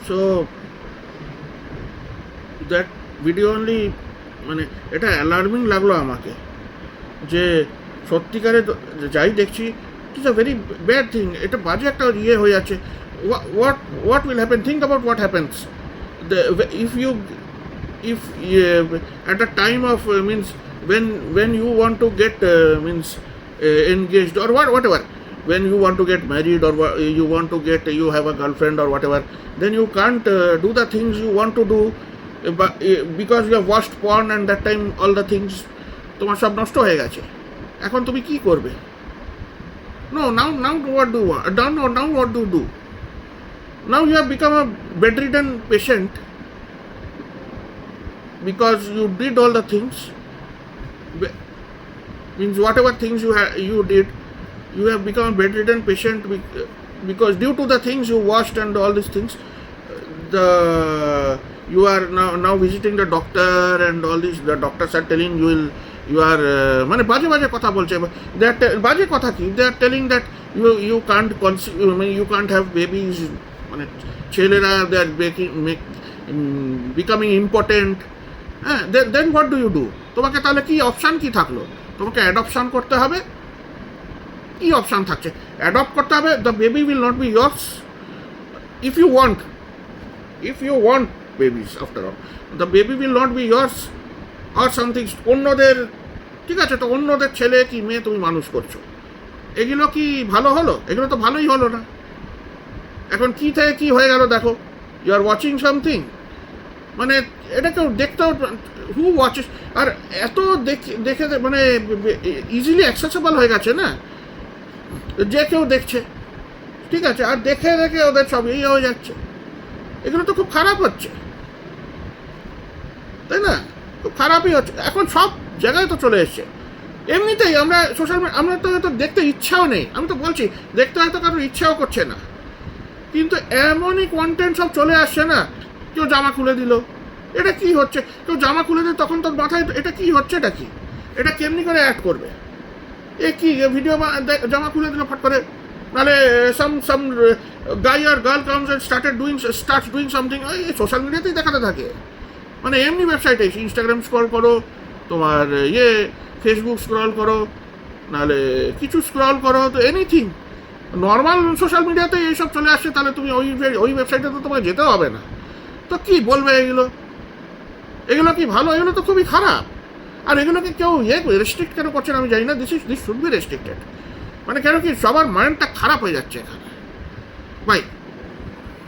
So that video only, মানে এটা alarming লাগলো আমাকে, যে সত্যিকারে যাই দেখছি it is a very bad thing. এটা বাজে একটা ইয়ে হয়ে যাচ্ছে। What will happen, think about what happens if you if at the time of means when you want to get means engaged or whatever, when you want to get married or you want to get, you have a girlfriend or whatever, then you can't do the things you want to do because you have watched porn and that time all the things তোমার সব নষ্ট হয়ে গেছে। এখন তুমি কি করবে? Now what do you want? Now what do you do? Now you have become a bedridden patient because you did all the things, means whatever things you did, you have become a bedridden patient because due to the things you watched and all these things, you are now visiting the doctor and all this. The doctors are telling you are মানে বাজে বাজে কথা বলছে। বাজে কথা কি, they are telling that you can't conceive, you can't have babies, মানে ছেলেরা they are becoming impotent। হ্যাঁ, দেন হোয়াট ডু ইউ ডু? তোমাকে তাহলে কি অপশান কি থাকলো? তোমাকে অ্যাডপশান করতে হবে। কি অপশান থাকছে? অ্যাডপ্ট করতে হবে। The baby will not be yours if you want babies, after all the baby will not be yours or something. অন্যদের, ঠিক আছে, তো অন্যদের ছেলে কি মেয়ে তুমি মানুষ করছো, এগুলো কি ভালো হলো? এগুলো তো ভালোই হলো না। এখন কি থেকে কি হয়ে গেল দেখো। ইউ আর ওয়াচিং সামথিং, মানে এটা কেউ দেখতেও, হু ওয়াচেস, আর এত দেখে মানে ইজিলি অ্যাক্সেসেবল হয়ে গেছে না, যে কেউ দেখছে, ঠিক আছে, আর দেখে দেখে ওদের সব এই হয়ে যাচ্ছে। এগুলো তো খুব খারাপ হচ্ছে, তাই না? খুব খারাপই হচ্ছে। এখন সব জায়গায় তো চলে এসছে। এমনিতেই আমরা সোশ্যাল মিডিয়া, আমরা তো হয়তো দেখতে ইচ্ছাও নেই, আমি তো বলছি দেখতে হয়তো কারোর ইচ্ছাও করছে না, কিন্তু এমনই কন্টেন্ট সব চলে আসছে না। কেউ জামা খুলে দিল, এটা কি হচ্ছে? কেউ জামা খুলে দিল, তখন তোর মাথায় এটা কি হচ্ছে, এটা কি, এটা কেমনি করে অ্যাড করবে, এ কি ভিডিও জামা খুলে দিল ফট করে, নাহলে সাম গাই আর girl comes and starts doing something, এই সোশ্যাল মিডিয়াতেই দেখাতে থাকে। মানে এমনি ওয়েবসাইটে ইনস্টাগ্রাম স্ক্রল করো, তোমার ফেসবুক স্ক্রল করো, নাহলে কিছু স্ক্রল করো, তো এনিথিং নর্মাল সোশ্যাল মিডিয়াতে এইসব চলে আসছে। তাহলে তুমি ওই ওয়েবসাইটে তো তোমাকে যেতেও হবে না। তো কি বলবে এগুলো কি ভালো? এগুলো তো খুবই খারাপ। আর এগুলোকে কেউ রেস্ট্রিক্ট কেন করছেন আমি জানি না। This should be restricted. মানে কেন কি সবার মাইন্ডটা খারাপ হয়ে যাচ্ছে এখানে। বাই।